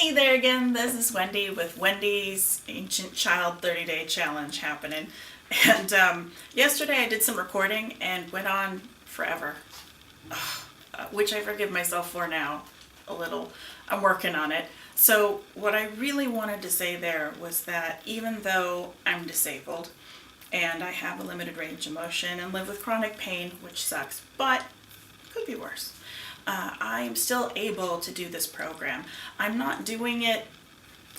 Hey there again, this is Wendy with Wendy's Ancient Child 30-Day Challenge happening. And yesterday I did some recording and went on forever, which I forgive myself for now a little. I'm working on it. So what I really wanted to say there was that even though I'm disabled and I have a limited range of motion and live with chronic pain, which sucks, but could be worse. I'm still able to do this program. I'm not doing it,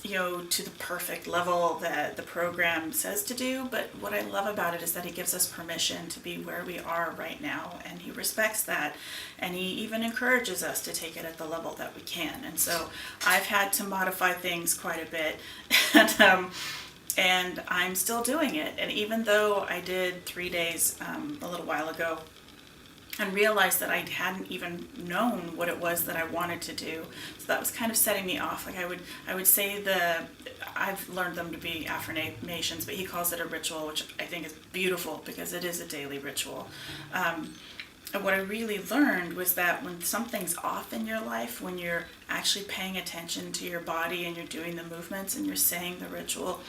to the perfect level that the program says to do, but what I love about it is that he gives us permission to be where we are right now, and he respects that, and he even encourages us to take it at the level that we can. And so I've had to modify things quite a bit, and I'm still doing it. And even though I did 3 days a little while ago, and realized that I hadn't even known what it was that I wanted to do. So that was kind of setting me off. Like I would say I've learned them to be affirmations, but he calls it a ritual, which I think is beautiful because it is a daily ritual. And what I really learned was that when something's off in your life, when you're actually paying attention to your body and you're doing the movements and you're saying the ritual,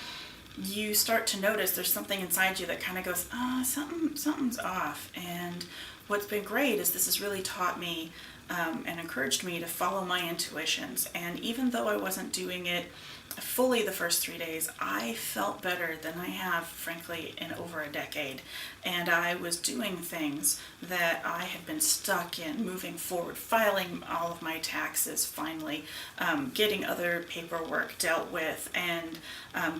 you start to notice there's something inside you that kind of goes, something's off. And what's been great is this has really taught me and encouraged me to follow my intuitions. And even though I wasn't doing it fully the first 3 days, I felt better than I have, frankly, in over a decade. And I was doing things that I had been stuck in, moving forward, filing all of my taxes finally, getting other paperwork dealt with, and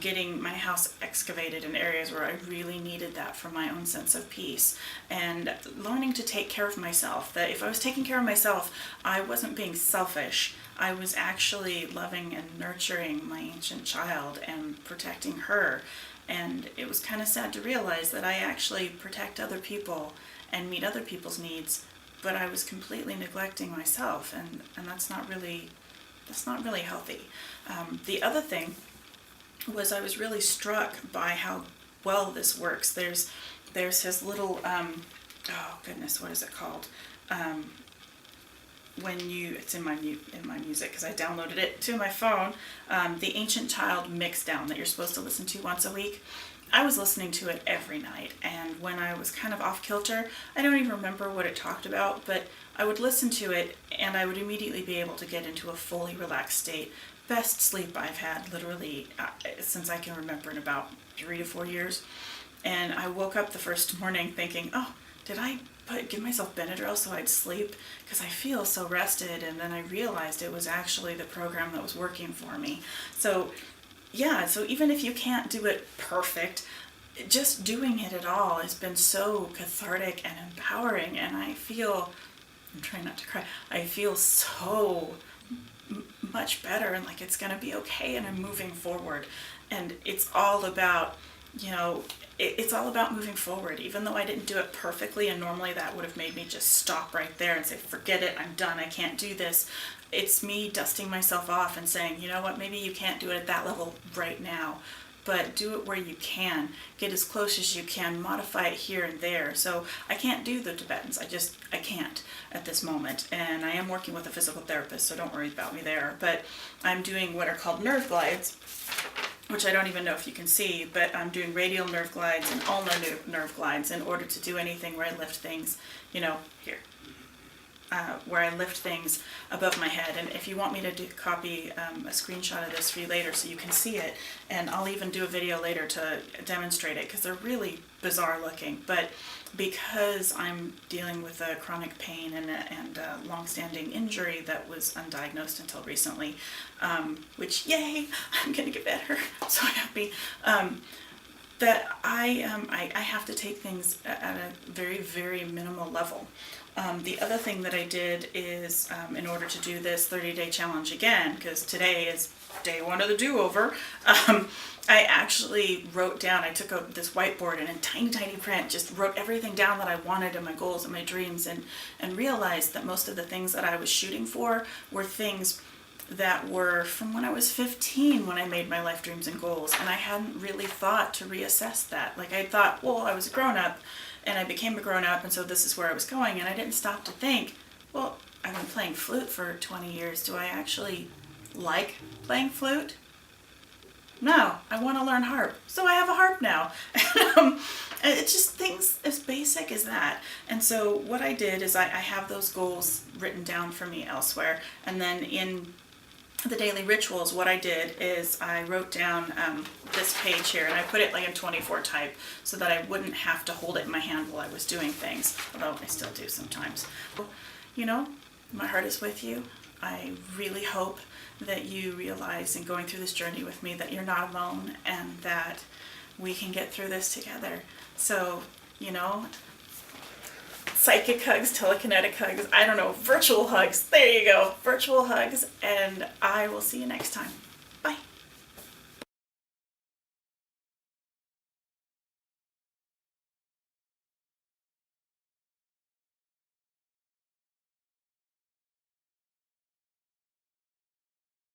getting my house excavated in areas where I really needed that for my own sense of peace. And learning to take care of myself, that if I was taking care of myself, I wasn't being selfish. I was actually loving and nurturing my ancient child and protecting her. And it was kind of sad to realize that I actually protect other people and meet other people's needs, but I was completely neglecting myself, and that's not really healthy. The other thing was I was really struck by how well this works. There's his little oh goodness, what is it called? It's in my music because I downloaded it to my phone, the Ancient Child mix down that you're supposed to listen to once a week. I was listening to it every night, and when I was kind of off kilter, I don't even remember what it talked about, but I would listen to it and I would immediately be able to get into a fully relaxed state. Best sleep I've had literally since I can remember, in about 3 to 4 years. And I woke up the first morning thinking, oh, did I give myself Benadryl so I'd sleep? Because I feel so rested. And then I realized it was actually the program that was working for me. So yeah, so even if you can't do it perfect, just doing it at all has been so cathartic and empowering. And I'm trying not to cry, I feel so much better and like it's going to be okay, and I'm moving forward. And it's all about it's all about moving forward. Even though I didn't do it perfectly, and normally that would have made me just stop right there and say, forget it, I'm done, I can't do this. It's me dusting myself off and saying, you know what, maybe you can't do it at that level right now, but do it where you can. Get as close as you can, modify it here and there. So I can't do the Tibetans. I can't at this moment. And I am working with a physical therapist, so don't worry about me there. But I'm doing what are called nerve glides, which I don't even know if you can see, but I'm doing radial nerve glides and ulnar nerve glides in order to do anything where I lift things, here. Where I lift things above my head. And if you want me to copy a screenshot of this for you later so you can see it, and I'll even do a video later to demonstrate it because they're really bizarre looking. But because I'm dealing with a chronic pain and a long-standing injury that was undiagnosed until recently, which, yay, I'm going to get better. I'm so happy. That I have to take things at a very, very minimal level. The other thing that I did is, in order to do this 30-day challenge again, because today is day one of the do-over, I actually wrote down, I took this whiteboard and in tiny, tiny print just wrote everything down that I wanted and my goals and my dreams, and realized that most of the things that I was shooting for were things that were from when I was 15 when I made my life dreams and goals, and I hadn't really thought to reassess that. Like I thought, well, I was a grown-up and I became a grown-up, and so this is where I was going, and I didn't stop to think, well, I've been playing flute for 20 years. Do I actually like playing flute? No, I want to learn harp. So I have a harp now. And it's just things as basic as that. And so what I did is I have those goals written down for me elsewhere. And then in the daily rituals, what I did is I wrote down this page here, and I put it like in 24 type so that I wouldn't have to hold it in my hand while I was doing things, although I still do sometimes. You know, my heart is with you. I really hope that you realize in going through this journey with me that you're not alone and that we can get through this together. So, you know, psychic hugs, telekinetic hugs, I don't know, virtual hugs. There you go, virtual hugs, and I will see you next time.